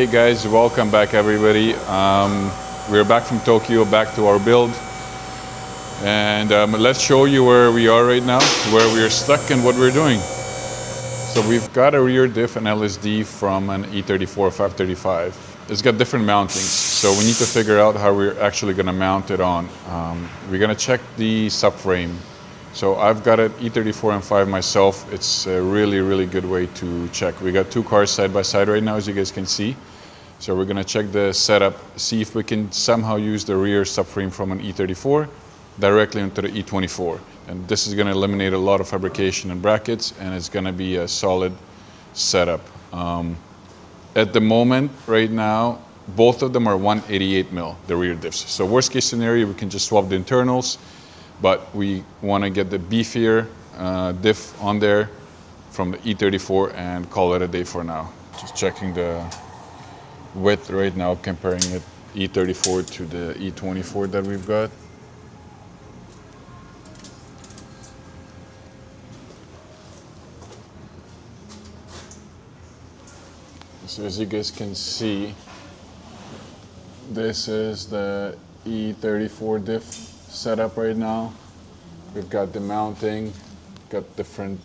Hey guys, welcome back everybody. We're back from Tokyo, back to our build. And let's show you where we are right now, where we're stuck and what we're doing. So we've got a rear diff and LSD from an E34 535. It's got different mountings, so we need to figure out how we're actually gonna mount it on. We're gonna check the subframe. So I've got an E34 M5 myself. It's a really good way to check. We got two cars side by side right now, as you guys can see. So we're gonna check the setup, see if we can somehow use the rear subframe from an E34 directly into the E24. And this is gonna eliminate a lot of fabrication and brackets, and it's gonna be a solid setup. At the moment, right now, both of them are 188 mil, the rear diffs. So worst case scenario, we can just swap the internals, but we wanna get the beefier diff on there from the E34 and call it a day for now. Just checking the width right now, comparing it E34 to the E24 that we've got. So as you guys can see, this is the E34 diff setup right now. We've got the mounting, got different,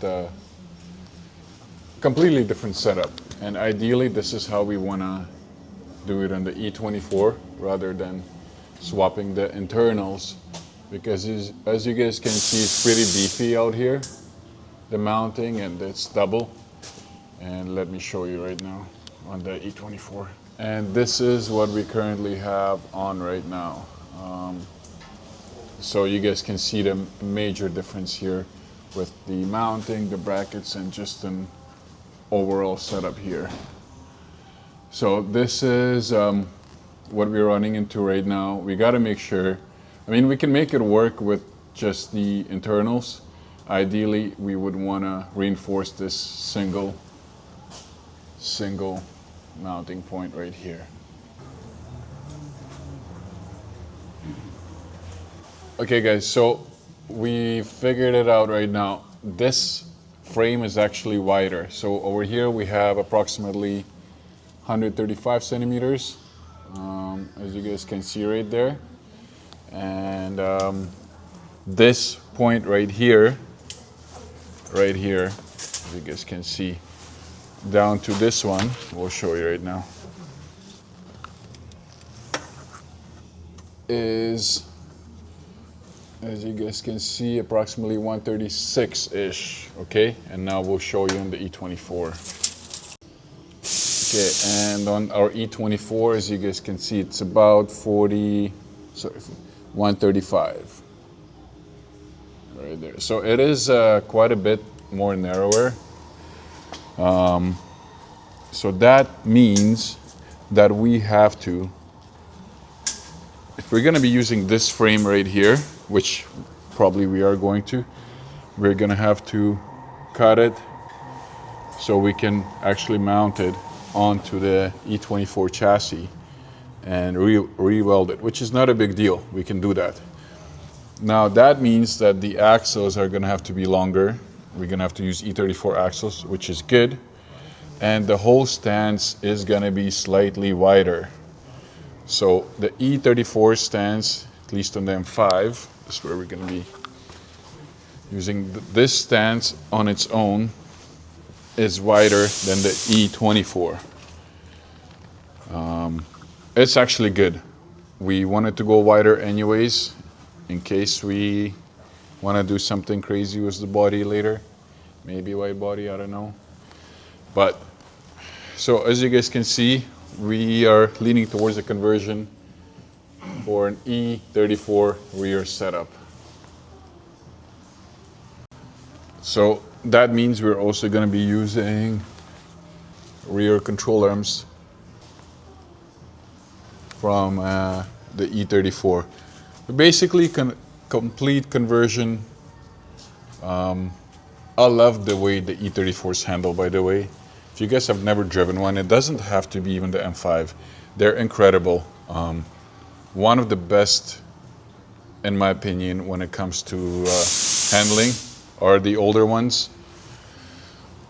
completely different setup. And ideally, this is how we wanna do it on the E24 rather than swapping the internals, because as you guys can see, it's pretty beefy out here, the mounting, and it's double. And let me show you right now on the E24. And this is what we currently have on right now. So you guys can see the major difference here with the mounting, the brackets, and just an overall setup here. So this is what we're running into right now. We gotta make sure, I mean, we can make it work with just the internals. Ideally, we would wanna reinforce this single mounting point right here. Okay guys, so we figured it out right now. This frame is actually wider. So over here we have approximately 135 centimeters, as you guys can see right there. And this point right here, as you guys can see, down to this one, we'll show you right now, is, as you guys can see, approximately 136-ish, okay? And now we'll show you on the E24. Okay, and on our E24, as you guys can see, it's about 135, right there. So it is quite a bit more narrower. So that means that we have to, if we're gonna be using this frame right here, which probably we are going to, we're gonna have to cut it so we can actually mount it onto the E24 chassis and re-weld it, which is not a big deal. We can do that. Now that means that the axles are gonna have to be longer. We're gonna have to use E34 axles, which is good. And the whole stance is gonna be slightly wider. So the E34 stance, at least on the M5, is where we're gonna be using this stance on its own, is wider than the E24. It's actually good. We wanted to go wider anyways, in case we want to do something crazy with the body later. Maybe wide body, I don't know. But, so as you guys can see, we are leaning towards a conversion for an E34 rear setup. So that means we're also going to be using rear control arms from the E34. Basically, complete conversion. I love the way the E34s handle, by the way. If you guys have never driven one, it doesn't have to be even the M5. They're incredible. One of the best, in my opinion, when it comes to handling are the older ones.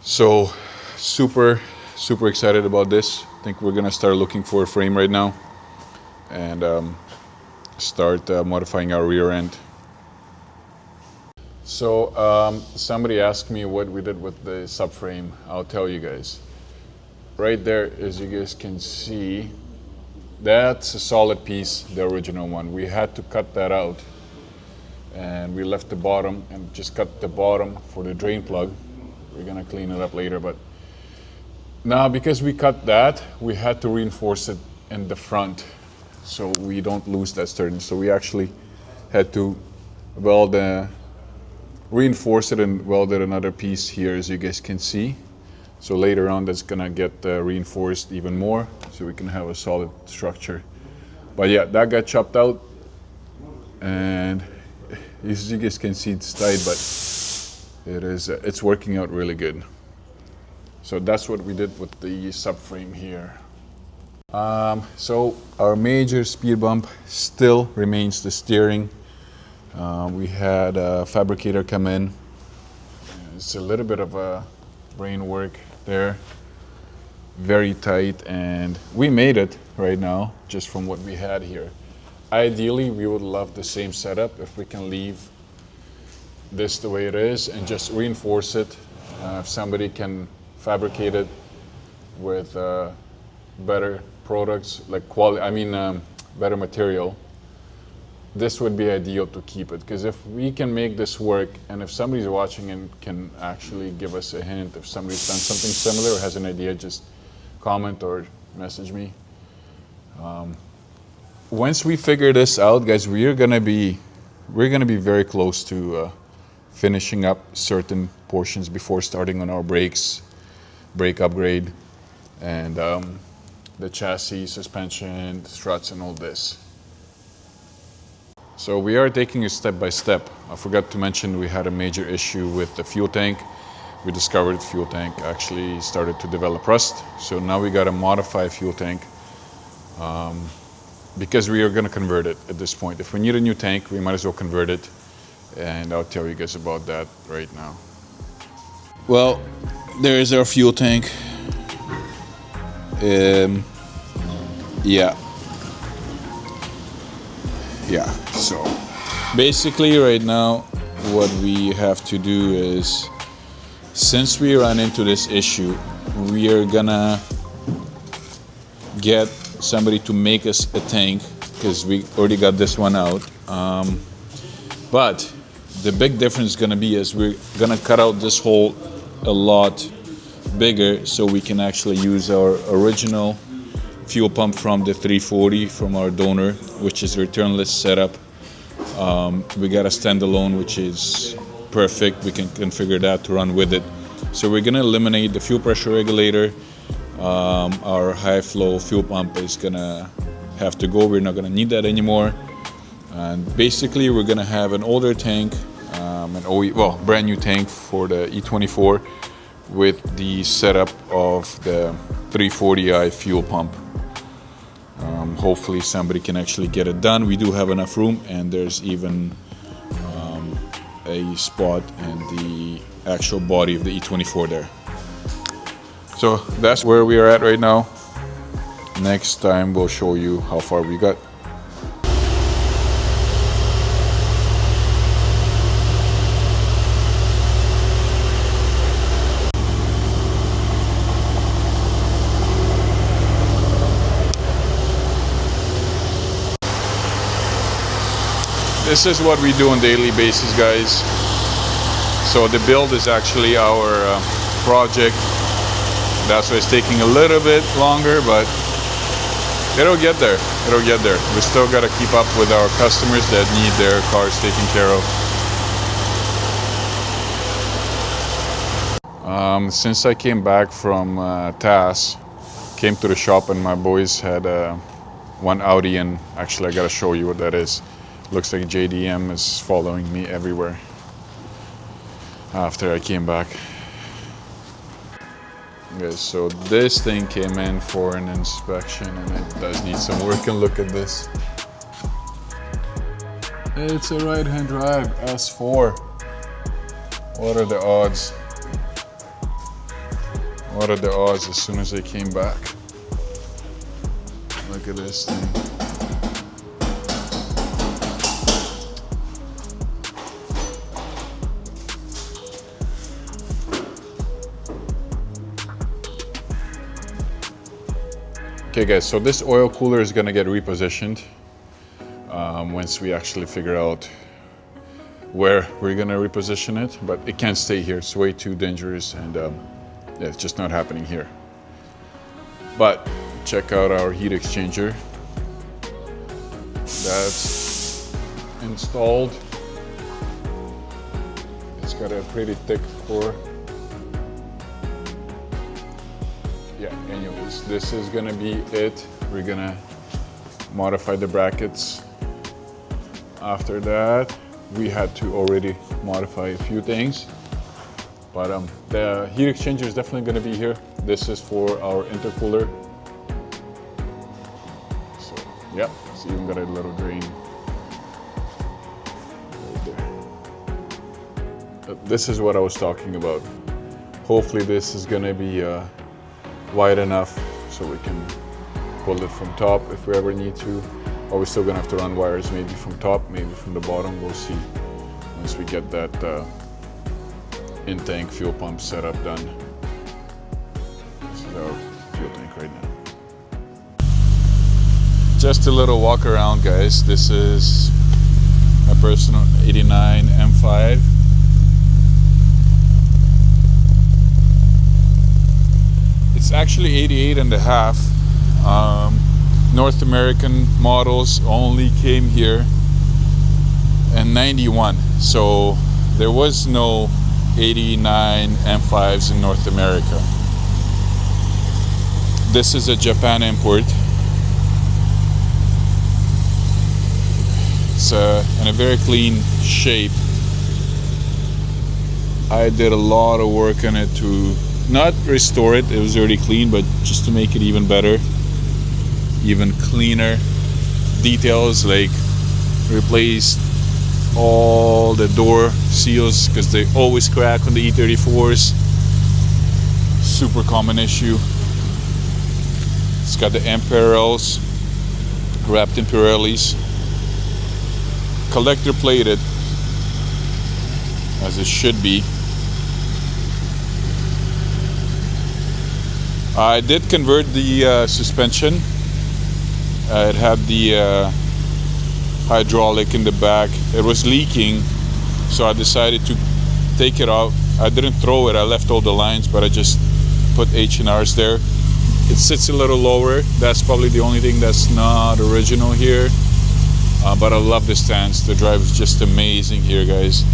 So super excited about this. think we're gonna start looking for a frame right now and start modifying our rear end. So somebody asked me what we did with the subframe. I'll tell you guys. Right there, as you guys can see, that's a solid piece, the original one. We had to cut that out, and we left the bottom and just cut the bottom for the drain plug. We're gonna clean it up later, but now because we cut that, we had to reinforce it in the front so we don't lose that sturdiness. So we actually had to reinforce it and welded another piece here, as you guys can see. So later on that's gonna get reinforced even more so we can have a solid structure. But yeah, that got chopped out, and as you guys can see, it's tight, but it's working out really good. So that's what we did with the subframe here. So our major speed bump still remains the steering. We had a fabricator come in. It's a little bit of a brain work there, very tight, and we made it right now just from what we had here. Ideally, we would love the same setup if we can leave this the way it is and just reinforce it. If somebody can fabricate it with better products, like better material, this would be ideal to keep it. Because if we can make this work, and if somebody's watching and can actually give us a hint, if somebody's done something similar or has an idea, just comment or message me. Once we figure this out, guys, we're gonna be very close to finishing up certain portions before starting on our brake upgrade, and the chassis, suspension, struts, and all this. So we are taking it step by step. I forgot to mention we had a major issue with the fuel tank. We discovered the fuel tank actually started to develop rust. So now we got to modify fuel tank because we are going to convert it at this point. If we need a new tank, we might as well convert it. And I'll tell you guys about that right now. Well, there is our fuel tank. Yeah, so basically right now what we have to do is, since we run into this issue, we are gonna get somebody to make us a tank because we already got this one out. But the big difference is gonna be is we're gonna cut out this hole a lot bigger so we can actually use our original fuel pump from the 340 from our donor, which is returnless setup. We got a standalone, which is perfect. We can configure that to run with it. So we're gonna eliminate the fuel pressure regulator. Our high flow fuel pump is gonna have to go. We're not gonna need that anymore. And basically we're gonna have an older tank, brand new tank for the E24 with the setup of the 340i fuel pump. Hopefully somebody can actually get it done. We do have enough room, and there's even a spot in the actual body of the E24 there. So that's where we are at right now. Next time we'll show you how far we got. This is what we do on a daily basis, guys. So the build is actually our project. That's why it's taking a little bit longer, but it'll get there. It'll get there. We still got to keep up with our customers that need their cars taken care of. Since I came back from TAS, came to the shop, and my boys had one Audi, and actually I got to show you what that is. Looks like JDM is following me everywhere after I came back. Okay, so this thing came in for an inspection, and it does need some work. And look at this. It's a right-hand drive S4. What are the odds? What are the odds as soon as I came back? Look at this thing. Okay guys, so this oil cooler is gonna get repositioned once we actually figure out where we're gonna reposition it, but it can't stay here. It's way too dangerous, and yeah, it's just not happening here. But check out our heat exchanger. That's installed. It's got a pretty thick core. Yeah, anyways, this is gonna be it. We're gonna modify the brackets. After that, we had to already modify a few things, but the heat exchanger is definitely gonna be here. This is for our intercooler. So, yeah, it's even got a little drain right there. This is what I was talking about. Hopefully this is gonna be wide enough so we can pull it from top if we ever need to, or we're still gonna have to run wires maybe from top, maybe from the bottom. We'll see once we get that in-tank fuel pump setup done. This is our fuel tank right now. Just a little walk around, guys. This is my personal 89 M5. It's actually 88 and a half. North American models only came here in 91. So there was no 89 M5s in North America. This is a Japan import. It's in a very clean shape. I did a lot of work on it to not restore it, it was already clean, but just to make it even better, even cleaner. Details like replaced all the door seals because they always crack on the E34s. Super common issue. It's got the Imperials wrapped in Pirellis. Collector plated as it should be. I did convert the suspension. It had the hydraulic in the back. It was leaking, so I decided to take it out. I didn't throw it, I left all the lines, but I just put H&Rs there. It sits a little lower. That's probably the only thing that's not original here. But I love the stance. The drive is just amazing here, guys.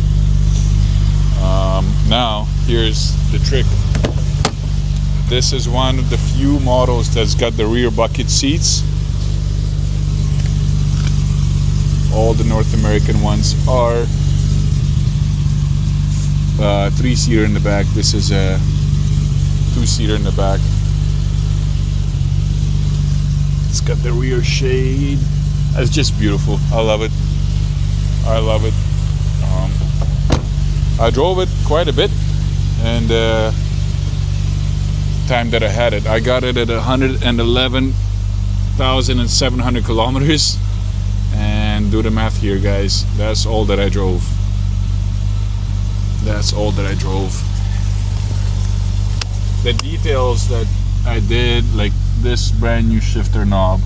Now, here's the trick. This is one of the few models that's got the rear bucket seats. All the North American ones are 3-seater in the back. This is a 2-seater in the back. It's got the rear shade. It's just beautiful. I love it. I love it. I drove it quite a bit, and time that I had it, I got it at 111,700 kilometers. And do the math here, guys. That's all that I drove. That's all that I drove. The details that I did, like this brand new shifter knob,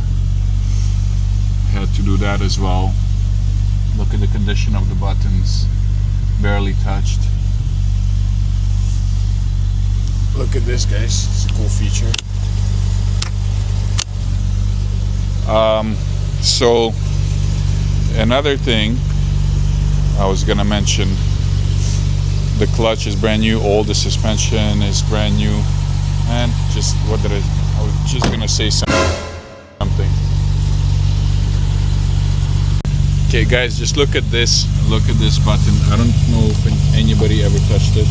had to do that as well. Look at the condition of the buttons, barely touched. Look at this, guys. It's a cool feature. So another thing I was gonna mention, the clutch is brand new, all the suspension is brand new, and just what did I was just gonna say something. Okay guys, just look at this button. I don't know if anybody ever touched it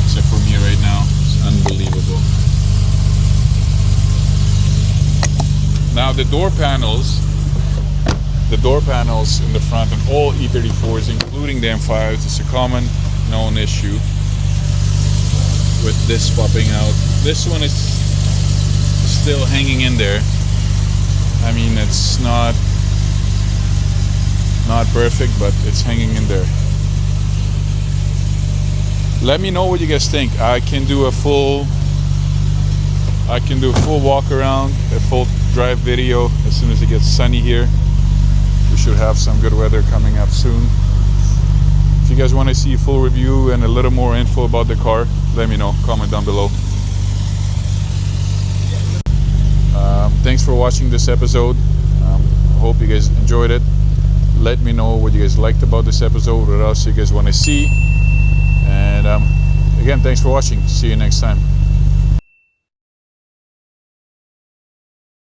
except for me right now. It's unbelievable. Now the door panels in the front of all E34s, including the M5s, is a common known issue with this popping out. This one is still hanging in there. I mean, it's not perfect, but it's hanging in there. Let me know what you guys think. I can do a full walk around, a full drive video as soon as it gets sunny here. We should have some good weather coming up soon. If you guys want to see a full review and a little more info about the car, let me know. Comment down below. Thanks for watching this episode. Hope you guys enjoyed it. Let me know what you guys liked about this episode, what else you guys want to see. And again, thanks for watching. See you next time.